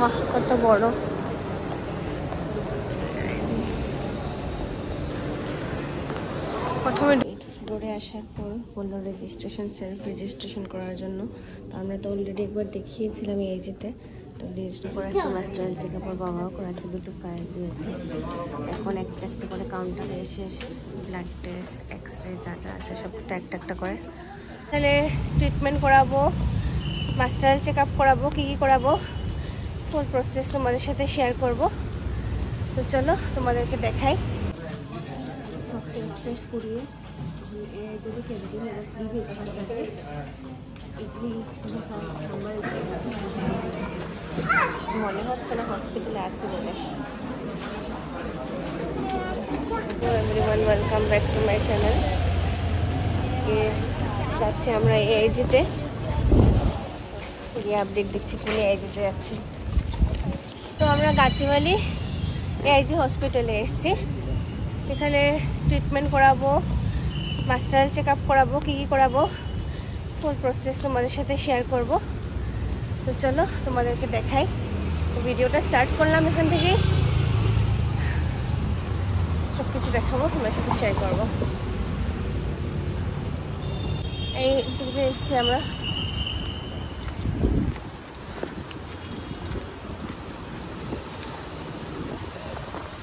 বাহ, কত বড়। প্রথমে ফ্লোরে আসার পর বললো রেজিস্ট্রেশন, সেলফ রেজিস্ট্রেশন করার জন্য। তো আমরা তো অলরেডি একবার দেখিয়েছিলাম এই যেতে। তো রেজিস্টার করাচ্ছে, মাস্টার চেক আপের বাবাও করাচ্ছে, দুটো কাজ দিয়েছে। এখন একটা একটা করে কাউন্টারে এসে ব্লাড টেস্ট, এক্স রে যা যা আছে সবটা একটা একটা করে। তাহলে ট্রিটমেন্ট করাবো, মাস্টার চেক আপ করাবো, কী কী করাবো ফুল প্রসেস তোমাদের সাথে শেয়ার করব। তো চলো তোমাদেরকে দেখাই। টেস্ট ফেস্ট করিয়ে যদি ক্যান্টিন ফ্রি ব্রেকফাস্ট আছে, ইডলি সাম্বার, মনে হচ্ছে না হসপিটালে আছে বলে। Everyone, welcome back to my channel. আজকে যাচ্ছি আমরা এআইজিতে, গিয়ে আপডেট দিচ্ছি কোন এআইজিতে যাচ্ছি। তো আমরা গাছিবালি এআইজি হসপিটালে এসেছি। এখানে ট্রিটমেন্ট করাবো, মাস্টার চেক আপ করাবো, কী কী করাবো ফুল প্রসেস তোমাদের সাথে শেয়ার করব। তো চলো তোমাদেরকে দেখাই। ভিডিওটা স্টার্ট করলাম এখান থেকেই, সব কিছু দেখাবো, তোমাদের সাথে শেয়ার করবো। এই দিকে এসেছি আমরা।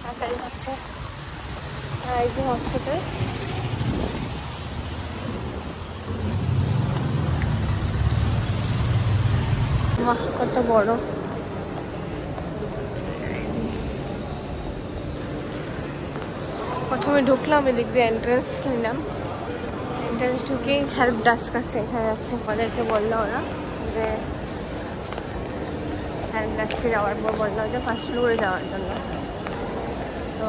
তাড়াতাড়ি হচ্ছে এআইজি হসপিটাল। বাহ, কত বড়। প্রথমে ঢুকলাম এদিক দিয়ে, এন্ট্রান্স নিলাম। এন্ট্রান্স ঢুকেই হেল্প ডেস্ক আছে, এখানে যাচ্ছে। আমাদেরকে বললো ওরা যে হেল্প ডেস্কে যাওয়ার পর বললো যে ফার্স্ট ফ্লোরে যাওয়ার জন্য। তো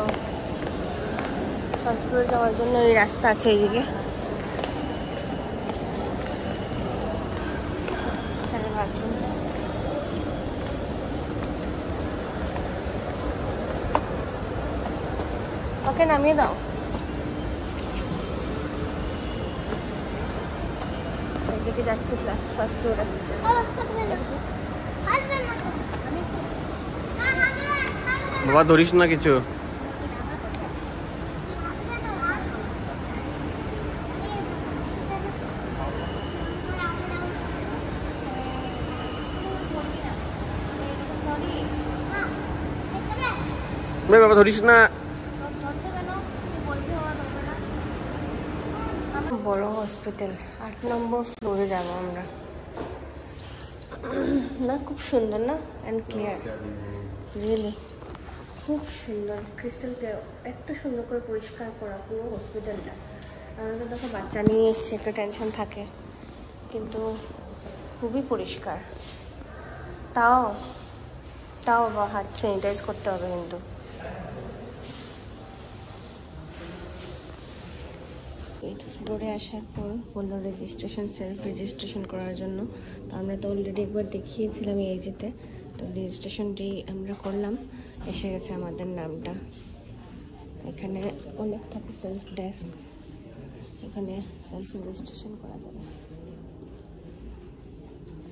ফার্স্ট ফ্লোরে যাওয়ার জন্য এই রাস্তা আছে এইদিকে। এখানে বাথরুম, ওকে নামিয়ে দাও। এদিকে যাচ্ছি ফার্স্ট ফ্লোরে। বাবা ধরিস না কিছু। বাবা ধরিস না। বড় হসপিটাল, 8 নম্বর ফ্লোরে যাবো আমরা। না খুব সুন্দর না, অ্যান্ড ক্লিয়ার, রিয়েলি খুব সুন্দর, ক্রিস্টাল ক্লিয়ার। এত সুন্দর করে পরিষ্কার করা পুরো হসপিটালটা। আমাদের তো দেখো বাচ্চা নিয়ে এসছে, একটা টেনশন থাকে, কিন্তু খুবই পরিষ্কার। তাও হাত স্যানিটাইজ করতে হবে কিন্তু। ফ্লোরে আসার পর বললো রেজিস্ট্রেশন, সেলফ রেজিস্ট্রেশন করার জন্য। তো আমরা তো অলরেডি একবার দেখিয়েছিলাম এই যেতে। তো রেজিস্ট্রেশনটি আমরা করলাম, এসে গেছে আমাদের নামটা। এখানে অনেক থাকে সেলফ ডেস্ক, এখানে সেলফ রেজিস্ট্রেশন করা যাবে।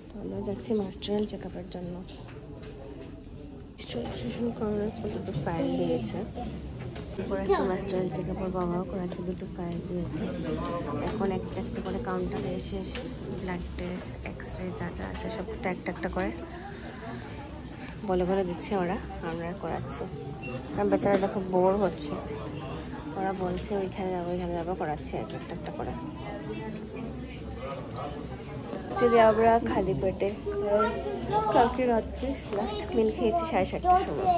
তো আমরা যাচ্ছি মাস্টার চেক আপের জন্য। রেজিস্ট্রেশন করার পর দুটো ফাইল দিয়েছে, করাচ্ছে মাস্টার চেক আপের বাবাও করাচ্ছে, দুটো ফাইল দিয়েছে। এখন একটা একটা করে কাউন্টারে এসে ব্লাড টেস্ট, এক্স রে যা যা আছে সবটা একটা একটা করে বলে দিচ্ছে ওরা, আমরা করাচ্ছি। কারণ বেচারা দেখো বোর হচ্ছে, ওরা বলছে ওইখানে যাবো করাচ্ছি আর কি, একটা একটা করে। যদি আমরা খালি পেটে, কালকে রাত্রে লাস্ট মিল খেয়েছি 7:30টার সময়।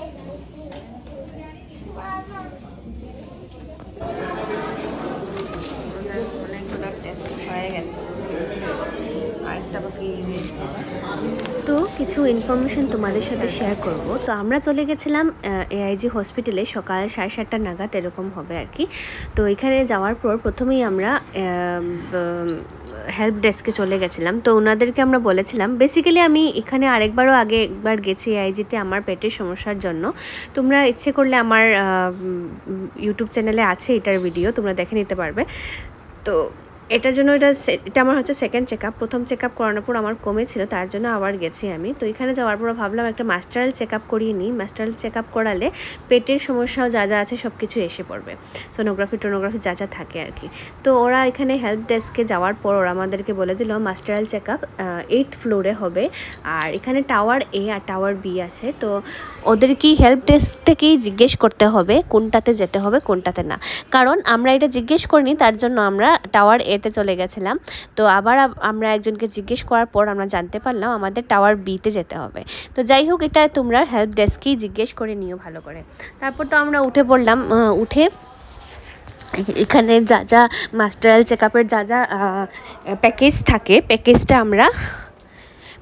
অনেকগুলো টেস্ট হয়ে গেছে, আরেকটা বাকি। তো কিছু ইনফরমেশন তোমাদের সাথে শেয়ার করব। তো আমরা চলে গেছিলাম এআইজি হসপিটালে সকাল 7:30 নাগাদ এরকম হবে আর কি। তো এখানে যাওয়ার পর প্রথমেই আমরা হেল্প ডেস্কে চলে গেছিলাম। তো ওনাদেরকে আমরা বলেছিলাম, বেসিক্যালি আমি এখানে আরেকবারও একবার গেছি এআইজিতে আমার পেটের সমস্যার জন্য। তোমরা ইচ্ছে করলে আমার ইউটিউব চ্যানেলে আছে এটার ভিডিও, তোমরা দেখে নিতে পারবে। তো এটার জন্য এটা আমার হচ্ছে সেকেন্ড চেক আপ। প্রথম চেক আপ করানোর পর আমার কমেছিল, তার জন্য আবার গেছি আমি। তো এখানে যাওয়ার পর ভাবলাম একটা মাস্টারাল চেক আপ করিয়ে নিই। মাস্টারাল চেক আপ করালে পেটের সমস্যাও যা যা আছে সব কিছু এসে পড়বে, সোনোগ্রাফি টোনোগ্রাফি যা যা থাকে আর কি। তো ওরা এখানে হেল্প ডেস্কে যাওয়ার পর ওরা আমাদেরকে বলে দিল মাস্টারাল চেক আপ 8th ফ্লোরে হবে, আর এখানে টাওয়ার A আর টাওয়ার B আছে। তো ওদের কি হেল্প ডেস্ক থেকেই জিজ্ঞেস করতে হবে কোনটাতে যেতে হবে কোনটাতে না, কারণ আমরা এটা জিজ্ঞেস করিনি, তার জন্য আমরা টাওয়ার এতে চলে গেছিলাম। তো আবার আমরা একজনকে জিজ্ঞেস করার পর আমরা জানতে পারলাম আমাদের টাওয়ার বিতে যেতে হবে। তো যাই হোক, এটা তোমরা হেল্প ডেস্কেই জিজ্ঞেস করে নিও ভালো করে। তারপর তো আমরা উঠে পড়লাম। উঠে এখানে যা যা মাস্টারাল চেক আপের যা যা প্যাকেজ থাকে,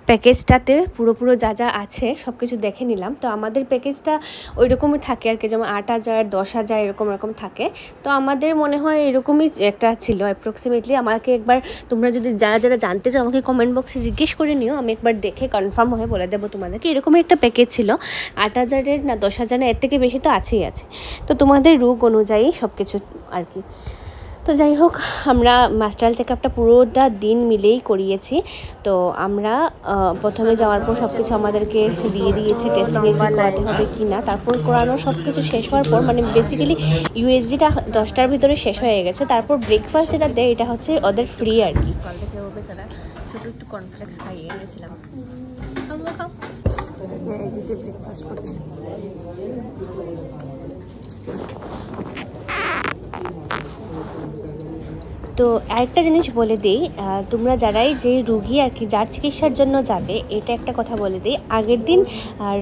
প্যাকেজটাতে পুরো যা যা আছে সব কিছু দেখে নিলাম। তো আমাদের প্যাকেজটা ওই রকমই থাকে আর কি, যেমন 8,000 10,000 এরকম থাকে। তো আমাদের মনে হয় এরকমই একটা ছিল অ্যাপ্রক্সিমেটলি। আমাকে একবার তোমরা যদি যারা জানতে চাও আমাকে কমেন্ট বক্সে জিজ্ঞেস করে নিও, আমি একবার দেখে কনফার্ম হয়ে বলে দেবো তোমাদেরকে। এরকমই একটা প্যাকেজ ছিল, 8,000 না 10,000 এর থেকে বেশি তো আছেই আছে। তো তোমাদের রোগ অনুযায়ী সব কিছু আর কি। তো যাই হোক, আমরা মাস্টারাল চেক আপটা পুরোটা দিন মিলেই করিয়েছি। তো আমরা প্রথমে যাওয়ার পর সব কিছু আমাদেরকে দিয়ে দিয়েছে, টেস্টিংয়ে কী করাতে হবে কি না। তারপর করানো সব কিছু শেষ হওয়ার পর, মানে বেসিক্যালি ইউএসজিটা 10টার ভিতরে শেষ হয়ে গেছে। তারপর ব্রেকফাস্ট যেটা দেয় এটা হচ্ছে ওদের ফ্রি আর কি। কাল থেকে ও বেচারা ছোটো একটু কর্নফ্লেক্স খাইয়ে এনেছিলাম। ব্রেকফাস্ট করছে। তো আরেকটা জিনিস বলে দিই, তোমরা যারাই যে রুগী আর কি যার চিকিৎসার জন্য যাবে, এটা একটা কথা বলে দিই, আগের দিন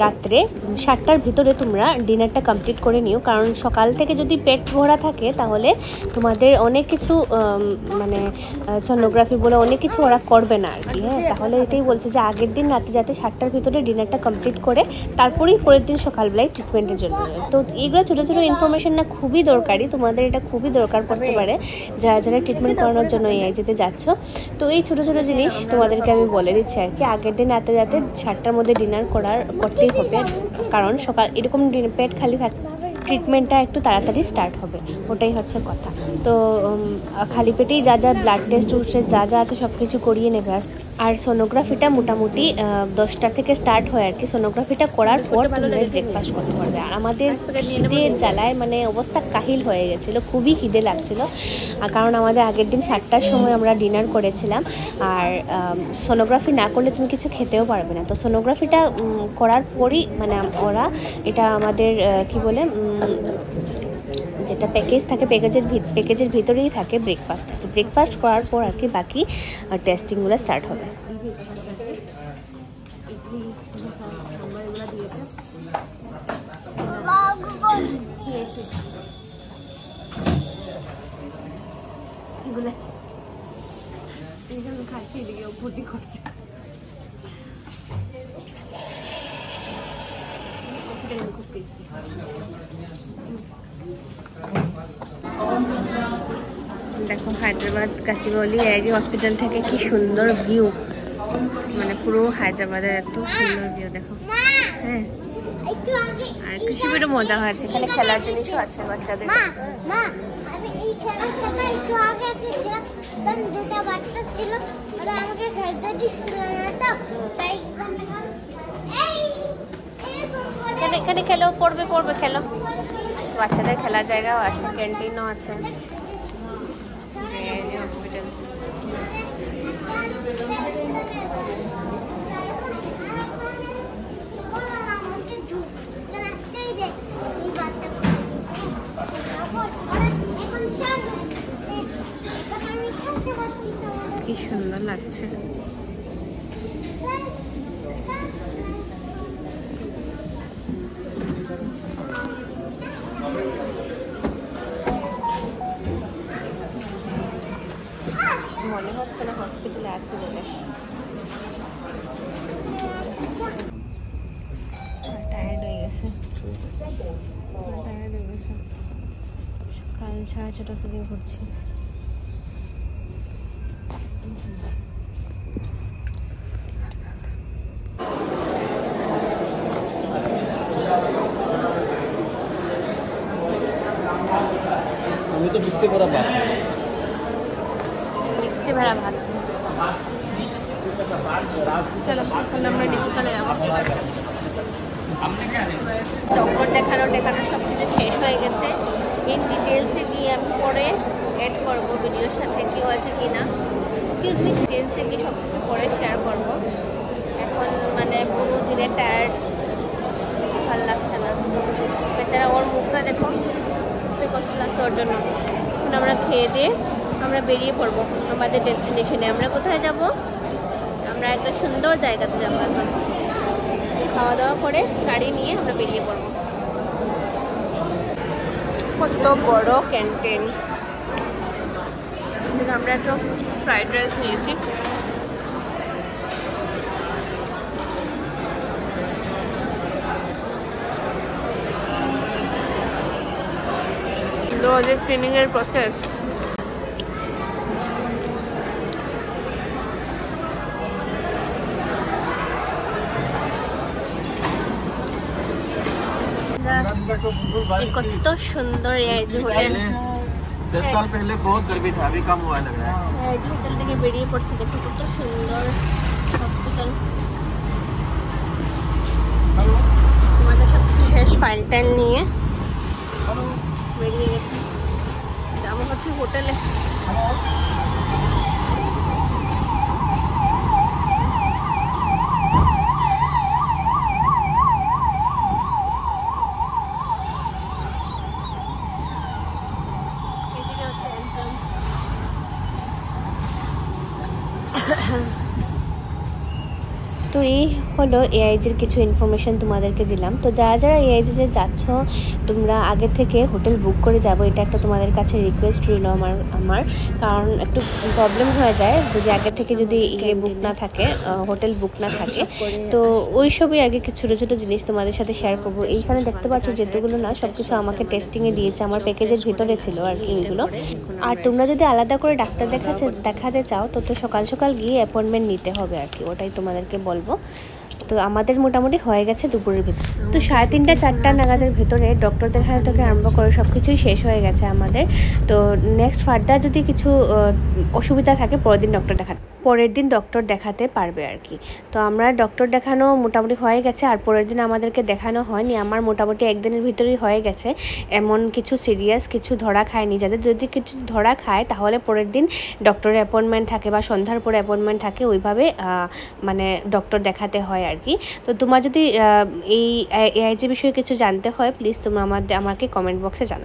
রাত্রে 7টার ভিতরে তোমরা ডিনারটা কমপ্লিট করে নিও। কারণ সকাল থেকে যদি পেট ভরা থাকে তাহলে তোমাদের অনেক কিছু মানে সোনোগ্রাফি বলে অনেক কিছু ওরা করবে না আর কি। হ্যাঁ, তাহলে এটাই বলছে যে আগের দিন রাতে যাতে 7টার ভিতরে ডিনারটা কমপ্লিট করে তারপরেই পরের দিন সকালবেলায় ট্রিটমেন্টের জন্য। তো এইগুলো ছোটো ছোটো ইনফরমেশন না খুবই দরকারি, তোমাদের এটা খুবই দরকার পড়তে পারে যারা ট্রিটমেন্ট করানোর জন্য এই যেতে যাচ্ছ। তো এই ছোটো ছোটো জিনিস তোমাদেরকে আমি বলে দিচ্ছি আর কি। আগের দিন রাতে যাতে 7টার মধ্যে ডিনার করতেই হবে, কারণ সকাল এরকম পেট খালি থাকে ট্রিটমেন্টটা একটু তাড়াতাড়ি স্টার্ট হবে, ওটাই হচ্ছে কথা। তো খালি পেটেই যা যা ব্লাড টেস্ট যা যা আছে সব কিছু করিয়ে নেবে। আর সোনোগ্রাফিটা মোটামুটি 10টা থেকে স্টার্ট হয় আর কি। সোনোগ্রাফিটা করার পর তোমাদের ব্রেকফাস্ট করতে পারবে। আর আমাদের খিদের জ্বালায় মানে অবস্থা কাহিল হয়ে গেছিলো, খুবই খিদে লাগছিলো, কারণ আমাদের আগের দিন 7টার সময় আমরা ডিনার করেছিলাম। আর সোনোগ্রাফি না করলে তুমি কিছু খেতেও পারবে না। তো সোনোগ্রাফিটা করার পরই মানে ওরা এটা আমাদের কি বলে যেটা প্যাকেজ থাকে, প্যাকেজের ভিতরেই থাকে ব্রেকফাস্টটা। তো ব্রেকফাস্ট করার পর আর কি বাকি টেস্টিংগুলো স্টার্ট হবে। খাচ্ছি এদিকে ভর্তি করছে। খুব টেস্টি। দেখো হায়দ্রাবাদ গাচিবৌলি এআইজি হসপিটাল থেকে কি সুন্দর ভিউ, মানে পুরো হায়দ্রাবাদের এত সুন্দর ভিউ দেখো। হ্যাঁ, আর খুশিরও মজা হয়েছে, এখানে খেলার জিনিসও আছে বাচ্চাদের। এখানে খেলো, পড়বে খেলো। বাচ্চাদের খেলার জায়গাও আছে, ক্যান্টিনও আছে। হসপিটাল কি সুন্দর লাগছে। মনে হচ্ছে না হসপিটালে আছে বলে। টায়ার্ড হয়ে গেছে, সকাল 6:30 থেকে ঘুরছি। আমি তো বুঝতে পারা বাকি। ছাড়া ভাত। চলো এখন আমরা নিচে চলে যাবো। ডক্টর দেখানো সব কিছু শেষ হয়ে গেছে। ইন ডিটেলসে গিয়ে আমি পরে অ্যাড করবো ভিডিওর সাথে, কেউ আছে কি না, এক্সকিউজ মি, ডিটেলসে গিয়ে সব কিছু পরে শেয়ার করবো। এখন মানে পুরো দিনে টায়ার্ড, ভালো লাগছে না। বেচারা ওর মুখটা দেখো, খুবই কষ্ট লাগছে ওর জন্য। এখন আমরা খেয়ে দিয়ে আমরা বেরিয়ে পড়বো আমাদের ডেস্টিনেশনে। আমরা কোথায় যাব? আমরা একটা সুন্দর জায়গাতে যাবো। এখন খাওয়া দাওয়া করে গাড়ি নিয়ে আমরা বেরিয়ে পড়বো। কত বড় ক্যান্টিন। আমরা একটা ফ্রাইড রাইস নিয়েছি। ওদের ট্রেনিংয়ের প্রসেস। কত সুন্দর এই যে হোটেল। 10 साल पहले बहुत गर्मी था, अभी कम हुआ लग रहा है। এই যে হোটেল থেকে বেরিয়ে পড়ছে, দেখো কত সুন্দর হসপিটাল। আমাদের সব কিছু শেষ, ফাইল টাইল নিয়ে বেরিয়ে গেছে। যাবো হচ্ছে হোটেলে। তো এই হলো এআইজির কিছু ইনফরমেশন তোমাদেরকে দিলাম। তো যারা যারা এআইজিতে যাচ্ছ তোমরা আগে থেকে হোটেল বুক করে যাবো, এটা একটা তোমাদের কাছে রিকোয়েস্ট রইল আমার। কারণ একটু প্রবলেম হয়ে যায় যদি আগে থেকে যদি বুক না থাকে, হোটেল বুক না থাকে। তো ওই সবই আর কি কিছু ছোটো ছোটো জিনিস তোমাদের সাথে শেয়ার করবো। এইখানে দেখতে পাচ্ছ যেগুলো না সব কিছু আমাকে টেস্টিংয়ে দিয়েছে, আমার প্যাকেজের ভিতরে ছিল আর কি ওইগুলো। আর তোমরা যদি আলাদা করে ডাক্তার দেখাতে চাও তো সকাল সকাল গিয়ে অ্যাপয়েন্টমেন্ট নিতে হবে আর কি, ওটাই তোমাদেরকে বলবো। তো আমাদের মোটামুটি হয়ে গেছে দুপুরের ভিতরে। তো 3:30 4টা নাগাদের ভিতরে ডক্টর দেখানো থেকে আরম্ভ করে সব কিছুই শেষ হয়ে গেছে আমাদের। তো নেক্সট ফার্দার যদি কিছু অসুবিধা থাকে পরের দিন ডক্টর দেখাতে পারবে আর কি। তো আমরা ডক্টর দেখানো মোটামুটি হয়ে গেছে, আর পরের দিন আমাদেরকে দেখানো হয়নি। আমার মোটামুটি একদিনের ভিতরেই হয়ে গেছে। এমন কিছু সিরিয়াস কিছু ধরা খায়নি। যাদের যদি কিছু ধরা খায় তাহলে পরের দিন ডক্টরের অ্যাপয়েন্টমেন্ট থাকে বা সন্ধ্যার পরে অ্যাপয়েন্টমেন্ট থাকে, ওইভাবে মানে ডক্টর দেখাতে হয় আর কি। তো তোমার যদি এই এআইজি বিষয়ে কিছু জানতে হয় প্লিজ তোমরা আমাকে কমেন্ট বক্সে জানাও।